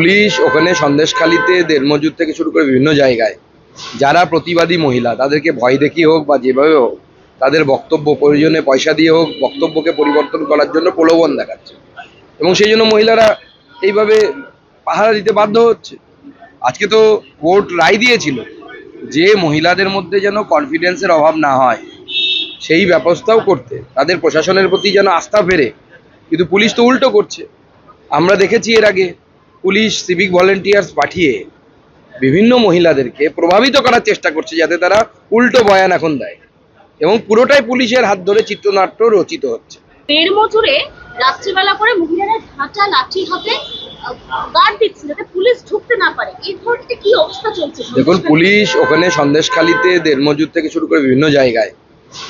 Police ওখানে সন্দেশখালীতে দেড়মজুর থেকে শুরু করে বিভিন্ন জায়গায় যারা প্রতিবাদী মহিলা তাদেরকে ভয় দেখিয়ে হোক বা যেভাবে হোক তাদের বক্তব্য প্রয়োজনে পয়সা দিয়ে হোক বক্তব্যকে পরিবর্তন করার জন্য প্রলোভন দেখাচ্ছে এবং সেই জন্য মহিলারা এইভাবে পাহারা দিতে বাধ্য হচ্ছে। আজকে তো কোর্ট রায় দিয়েছিল যে মহিলাদের মধ্যে যেন কনফিডেন্সের অভাব না হয় সেই ব্যবস্থাও করতে, তাদের প্রশাসনের প্রতি যেন আস্থা ফেরে, কিন্তু পুলিশ তো উল্টো করছে। আমরা দেখেছি এর আগে পুলিশ সিভিক ভলেন্টিয়ার্স পাঠিয়ে বিভিন্ন মহিলাদেরকে প্রভাবিত করার চেষ্টা করছে যাতে তারা উল্টো বয়ান এখন দেয় এবং পুরোটাই পুলিশের হাত ধরে চিত্রনাট্য রচিত হচ্ছে। দেড়মজুরে রাত্রিবেলা করে মহিলারা ঝাঁটা লাঠি হাতে গার্ড দিচ্ছে যাতে পুলিশ ঢুকতে না পারে। এই ধরনের কি অবস্থা চলছে? দেখুন, পুলিশ ওখানে সন্দেশখালীতে দেড়মজুর থেকে শুরু করে বিভিন্ন জায়গায়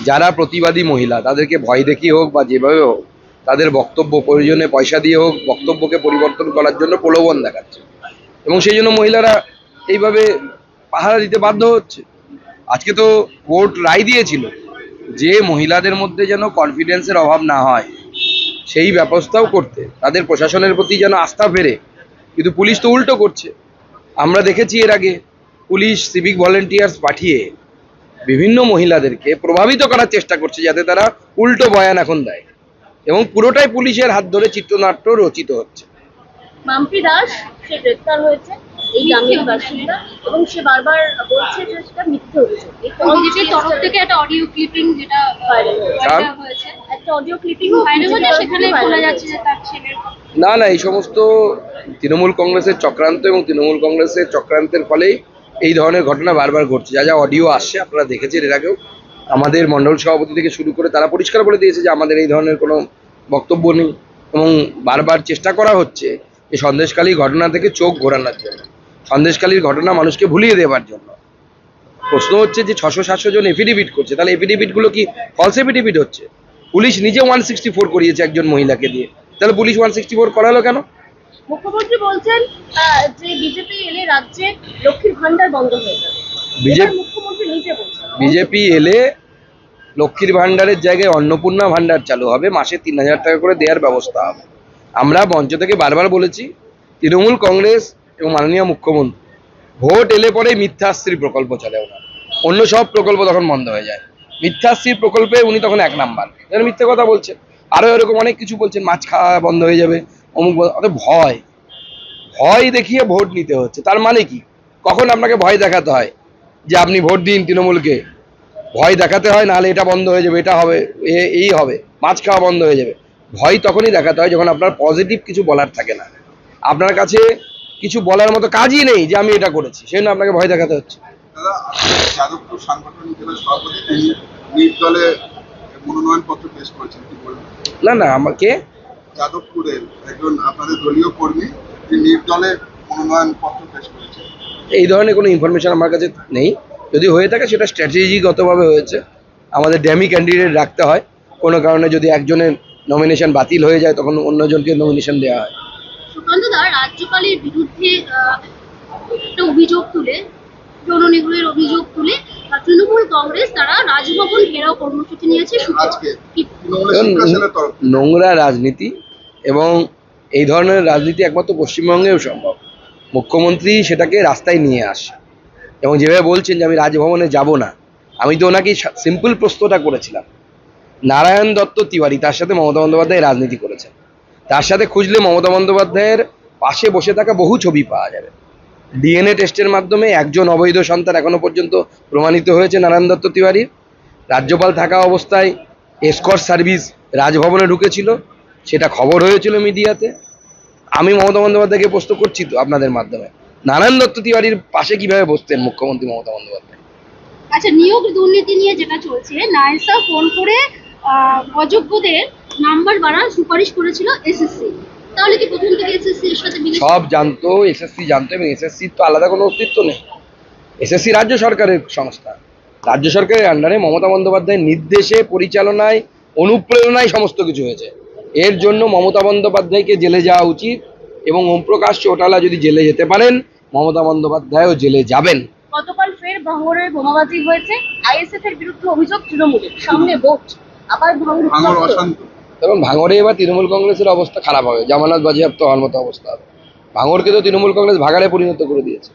যারা প্রতিবাদী মহিলা তাদেরকে ভয় দেখিয়ে হোক বা যেভাবে হোক তাদের বক্তব্য প্রয়োজনে পয়সা দিয়ে হোক বক্তব্যকে পরিবর্তন করার জন্য প্রলোভন দেখাচ্ছে এবং সেই জন্য মহিলারা এইভাবে পাহারা দিতে বাধ্য হচ্ছে। আজকে তো কোর্ট রায় দিয়েছিল যে মহিলাদের মধ্যে যেন কনফিডেন্সের অভাব না হয় সেই ব্যবস্থাও করতে, তাদের প্রশাসনের প্রতি যেন আস্থা ফেরে, কিন্তু পুলিশ তো উল্টো করছে। আমরা দেখেছি এর আগে পুলিশ সিভিক ভলেন্টিয়ার্স পাঠিয়ে বিভিন্ন মহিলাদেরকে প্রভাবিত করার চেষ্টা করছে যাতে তারা উল্টো বয়ান এখন দেয় এবং পুরোটাই পুলিশের হাত ধরে চিত্রনাট্য রচিত হচ্ছে। মাম্পি দাস সে গ্রেফতার হয়েছে এই গ্রামের বাসিন্দা এবং সে বারবার বলছে যে সেটা মিথ্যে অভিযোগ। বিজেপির তরফ থেকে একটা অডিও ক্লিপিং যেটা ভাইরাল হয়েছে, একটা অডিও ক্লিপিং ভাইরাল হয়েছে, সেখানে বলা যাচ্ছে যে তার ছেলের না, এই সমস্ত তৃণমূল কংগ্রেসের চক্রান্ত এবং তৃণমূল কংগ্রেসের চক্রান্তের ফলেই এই ধরনের ঘটনা বারবার ঘটছে। যা যা অডিও আসছে আপনারা দেখেছেন এর আগেও, আমাদের মণ্ডল সভাপতি থেকে শুরু করে তারা পরিষ্কার বলে দিয়েছে যে আমাদের এই ধরনের কোনো বক্তব্য নেই এবং বারবার চেষ্টা করা হচ্ছে এই সন্দেশখালী ঘটনা থেকে চোখ ঘোরানোর জন্য, সন্দেশখালীর ঘটনা মানুষকে ভুলিয়ে দেওয়ার জন্য। প্রশ্ন হচ্ছে যে 600-700 জন এফিডেভিট করছে, তাহলে এফিডেভিটগুলো কি ফলস এফিডেভিট হচ্ছে? পুলিশ নিজে 164 করিয়েছে একজন মহিলাকে দিয়ে, তাহলে পুলিশ 164 করালো কেন? মুখ্যমন্ত্রী বলছেন যে বিজেপি এলে রাজ্যে লক্ষ্মীর ভান্ডার বন্ধ হয়ে যাবে। মুখ্যমন্ত্রী নিজে বলছেন বিজেপি এলে লক্ষ্মীর ভান্ডারের জায়গায় অন্নপূর্ণা ভান্ডার চালু হবে, মাসে 3000 টাকা করে দেওয়ার ব্যবস্থা হবে। আমরা মঞ্চ থেকে বারবার বলেছি তৃণমূল কংগ্রেস এবং মাননীয় মুখ্যমন্ত্রী ভোট এলে পরে মিথ্যাশ্রী প্রকল্প চলে ওনার, অন্য সব প্রকল্প তখন বন্ধ হয়ে যায়। মিথ্যাশ্রী প্রকল্পে উনি তখন 1 নাম্বার, মিথ্যে কথা বলছেন। আরও এরকম অনেক কিছু বলছেন, মাছ খাওয়া বন্ধ হয়ে যাবে, অমুক। ভয় দেখিয়ে ভোট নিতে হচ্ছে। তার মানে কি? কখন আপনাকে ভয় দেখাতে হয় যে আপনি ভোট দিন তৃণমূলকে? ভয় দেখাতে হয়, নাহলে এটা বন্ধ হয়ে যাবে, এটা হবে, এই হবে, মাছ খাওয়া বন্ধ হয়ে যাবে। ভয় তখনই দেখাতে হয় যখন আপনার পজিটিভ কিছু বলার থাকে না, আপনার কাছে কিছু বলার মতো কাজই নেই যে আমি এটা করেছি, সেই জন্য আপনাকে ভয় দেখাতে হচ্ছে। যাদবপুর সাংগঠনিক জেলা সভাপতি তিনি নির্দলে মনোনয়নপত্র পেশ করেছেন, কি বলবেন? না, আমাকে যাদবপুরের একজন আপনাদের দলীয় কর্মী তিনি নির্দলে মনোনয়নপত্র পেশ করেছেন। এই ধরনের কোনো ইনফরমেশন আমার কাছে নেই, যদি হয়ে থাকে সেটা স্ট্র্যাটেজিগতভাবে হয়েছে। আমাদের ড্যামি ক্যান্ডিডেট রাখতে হয়, কোনো কারণে যদি একজনের নমিনেশন বাতিল হয়ে যায় তখন অন্যজনকে নমিনেশন দেওয়া হয়। সুকান্ত দা রাজ্যপালের বিরুদ্ধে একটা অভিযোগ তুলে, যৌন নিগ্রহের অভিযোগ তুলে তৃণমূল কংগ্রেস তারা রাজভবন ঘেরাও কর্মসূচি নিয়েছে। নোংরা রাজনীতি এবং এই ধরনের রাজনীতি একমাত্র পশ্চিমবঙ্গেও সম্ভব। মুখ্যমন্ত্রী সেটাকে রাস্তায় নিয়ে আসে এবং যেভাবে বলছেন যে আমি রাজভবনে যাব না, আমি তো ওনাকে সিম্পল প্রশ্নটা করেছিলাম, নারায়ণ দত্ত তিওয়ারি তার সাথে মমতা বন্দ্যোপাধ্যায় রাজনীতি করেছেন, তার সাথে খুঁজলে মমতা বন্দ্যোপাধ্যায়ের পাশে বসে থাকা বহু ছবি পাওয়া যাবে। ডিএনএ টেস্টের মাধ্যমে একজন অবৈধ সন্তান এখনো পর্যন্ত প্রমাণিত হয়েছে নারায়ণ দত্ত তিওয়ারির। রাজ্যপাল থাকা অবস্থায় এসকর্ট সার্ভিস রাজভবনে ঢুকেছিল, সেটা খবর হয়েছিল মিডিয়াতে। আমি মমতা বন্দ্যোপাধ্যায়কে প্রশ্ন করছি তো আপনাদের মাধ্যমে, নারায়ণ দত্ত তিওয়ারির পাশে কিভাবে বসতেন মুখ্যমন্ত্রী মমতা বন্দ্যোপাধ্যায়? আচ্ছা, নিয়োগ দুর্নীতি নিয়ে যেটা চলছে, নাইসা ফোন করে অযোগ্যদের নাম্বার বাড়ার সুপারিশ করেছিল এসএসসি, তাহলে কি প্রথম থেকে এসএসসি এর সাথে সব জানতো? এসএসসি জানতো এবং এসএসসি তো আলাদা কোনো অস্তিত্ব নেই। এসএসসি রাজ্য সরকারের সংস্থা, রাজ্য সরকারের আন্ডারে মমতা বন্দ্যোপাধ্যায়ের নির্দেশে, পরিচালনায়, অনুপ্রেরণায় সমস্ত কিছু হয়েছে। এর জন্য মমতা বন্দ্যোপাধ্যায়কে জেলে যাওয়া উচিত এবং ওমপ্রকাশ চৌটালা যদি জেলে যেতে পারেন, মমতা বন্দ্যোপাধ্যায়ও জেলে যাবেন। গতকাল ফের ভাঙড়ে বোমাবাজি হয়েছে, আইএসএফ এর বিরুদ্ধে অভিযোগ তৃণমূলের, সামনে ভোট, আবার দেখুন ভাঙড়ে এবার তৃণমূল কংগ্রেসের অবস্থা খারাপ হবে, জামানত বাজেয়াপ্ত হওয়ার মতো অবস্থা হবে। ভাঙড়কে তো তৃণমূল কংগ্রেস ভাগাড়ে পরিণত করে দিয়েছে।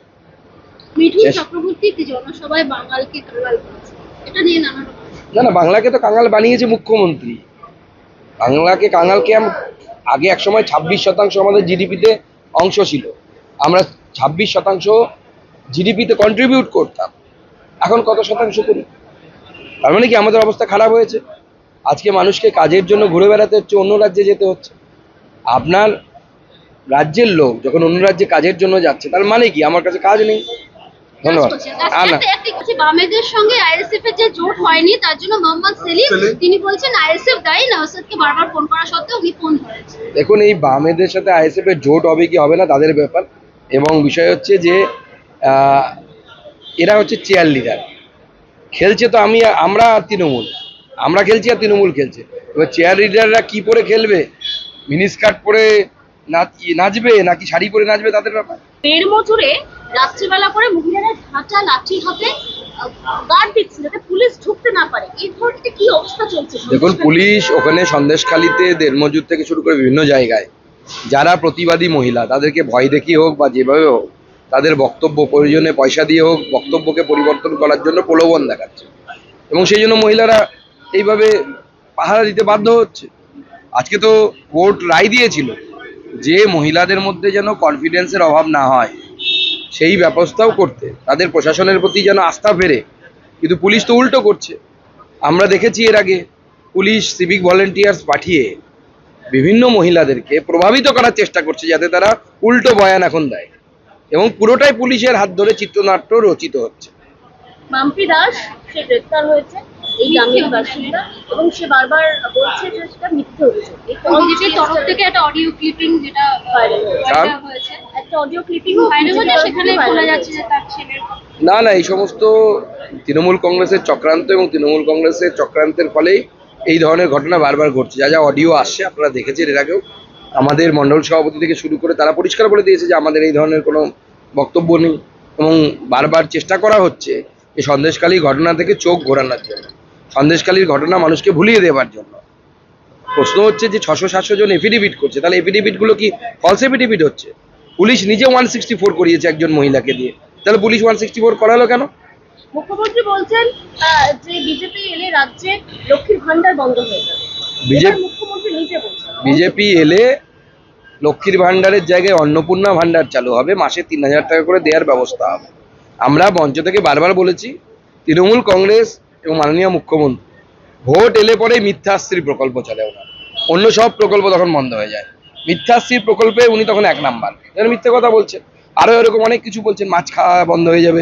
মিঠুন শেষ। চক্রবর্তী জনসভায় বাঙালকে কাঙাল করেছে, এটা নিয়ে নানা রকম। না, বাংলাকে তো কাঙাল বানিয়েছে মুখ্যমন্ত্রী। বাংলাকে কাঙালকে আগে একসময় 26% আমাদের জিডিপিতে অংশ ছিল, আমরা 26% জিডিপিতে কন্ট্রিবিউট করতাম, এখন কত শতাংশ করি? তার মানে কি আমাদের অবস্থা খারাপ হয়েছে? আজকে মানুষকে কাজের জন্য ঘুরে বেড়াতে হচ্ছে, অন্য রাজ্যে যেতে হচ্ছে। আপনার রাজ্যের লোক যখন অন্য রাজ্যে কাজের জন্য যাচ্ছে, তার মানে কি আমার কাছে কাজ নেই? ধন্যবাদ। না, বামেদের সঙ্গে আইএসএফ এর যে জোট হয়নি তার জন্য মোহাম্মদ সেলিম তিনি বলছেন আইএসএফ দায়ী, নওশাদকে বারবার ফোন করা সত্ত্বেও উনি ফোন ধরেছেন। দেখুন, এই বামেদের সাথে আইএসএফ এর জোট হবে কি হবে না তাদের ব্যাপার, এবং বিষয় হচ্ছে যে এরা হচ্ছে চেয়ার লিডার, খেলছে তো আমরা তৃণমূল, আমরা খেলছি আর তৃণমূল খেলছে। এবার চেয়ার লিডাররা কি পরে খেলবে, মিনিস্কার্ট পরে নাচবে নাকি শাড়ি পরে নাচবে, তাদের ব্যাপার। বের মজুরে রাত্রিবেলা করে মহিলারা ঝাঁটা লাঠির হাতে গার্ড দিচ্ছে যাতে পুলিশ ঢুকতে না পারে, এই ধরনের কি অবস্থা চলছে? দেখুন, পুলিশ ওখানে সন্দেশখালিতে দেড় মজুর থেকে শুরু করে বিভিন্ন জায়গায় যারা প্রতিবাদী মহিলা তাদেরকে ভয় দেখিয়ে হোক বা যেভাবে হোক তাদের বক্তব্য প্রয়োজনে পয়সা দিয়ে হোক বক্তব্যকে পরিবর্তন করার জন্য প্রলোভন দেখাচ্ছে, এবং সেই জন্য মহিলারা এইভাবে পাহারা দিতে বাধ্য হচ্ছে। আজকে তো কোর্ট রায় দিয়েছিল যে মহিলাদের মধ্যে যেন কনফিডেন্সের অভাব না হয় সেই ব্যবস্থাও করতে, তাদের প্রশাসনের প্রতি যেন আস্থা ফেরে, কিন্তু পুলিশ তো উল্টো করছে। আমরা দেখেছি এর আগে পুলিশ সিভিক ভলেন্টিয়ার্স পাঠিয়ে বিভিন্ন মহিলাদেরকে প্রভাবিত করার চেষ্টা করছে যাতে তারা উল্টো বয়ান এখন দেয়, এবং পুরোটাই পুলিশের হাত ধরে চিত্রনাট্য রচিত হচ্ছে। মাম্পি দাস সে গ্রেফতার হয়েছে, এই গ্রামের বাসিন্দা, এবং সে বারবার বলছে যে সেটা মিথ্যে অভিযোগ। বিজেপির তরফ থেকে একটা অডিও ক্লিপিং যেটা ভাইরাল হয়েছে, একটা অডিও ক্লিপিং ভাইরাল হয়েছে, সেখানে বলা যাচ্ছে যে তার ছেলের না, এই সমস্ত তৃণমূল কংগ্রেসের চক্রান্ত, এবং তৃণমূল কংগ্রেসের চক্রান্তের ফলেই এই ধরনের ঘটনা বারবার ঘটছে। যা যা অডিও আসছে আপনারা দেখেছেন এর আগেও, আমাদের মণ্ডল সভাপতি থেকে শুরু করে তারা পরিষ্কার বলে দিয়েছে যে আমাদের এই ধরনের কোনো বক্তব্য নেই, এবং বারবার চেষ্টা করা হচ্ছে এই সন্দেশখালী ঘটনা থেকে চোখ ঘোরানোর জন্য, সন্দেশখালীর ঘটনা মানুষকে ভুলিয়ে দেওয়ার জন্য। প্রশ্ন হচ্ছে যে 600-700 জন এফিডেভিট করছে, তাহলে এফিডেভিটগুলো কি ফলস এফিডেভিট হচ্ছে? পুলিশ নিজে 164 করিয়েছে একজন মহিলাকে দিয়ে, তাহলে পুলিশ 164 করালো কেন? মুখ্যমন্ত্রী বলছেন যে বিজেপি এলে রাজ্যে লক্ষ্মীর ভান্ডার বন্ধ হয়ে যাবে। মুখ্যমন্ত্রী নিজে বলছেন বিজেপি এলে লক্ষ্মীর ভান্ডারের জায়গায় অন্নপূর্ণা ভান্ডার চালু হবে, মাসে 3000 টাকা করে দেওয়ার ব্যবস্থা হবে। আমরা মঞ্চ থেকে বারবার বলেছি তৃণমূল কংগ্রেস এবং মাননীয় মুখ্যমন্ত্রী ভোট এলে পরে মিথ্যাশ্রী প্রকল্প চলে ওনার, অন্য সব প্রকল্প তখন বন্ধ হয়ে যায়, মিথ্যাশ্রী প্রকল্পে উনি তখন 1 নাম্বার, মিথ্যে কথা বলছেন। আরো এরকম অনেক কিছু বলছেন, মাছ খাওয়া বন্ধ হয়ে যাবে,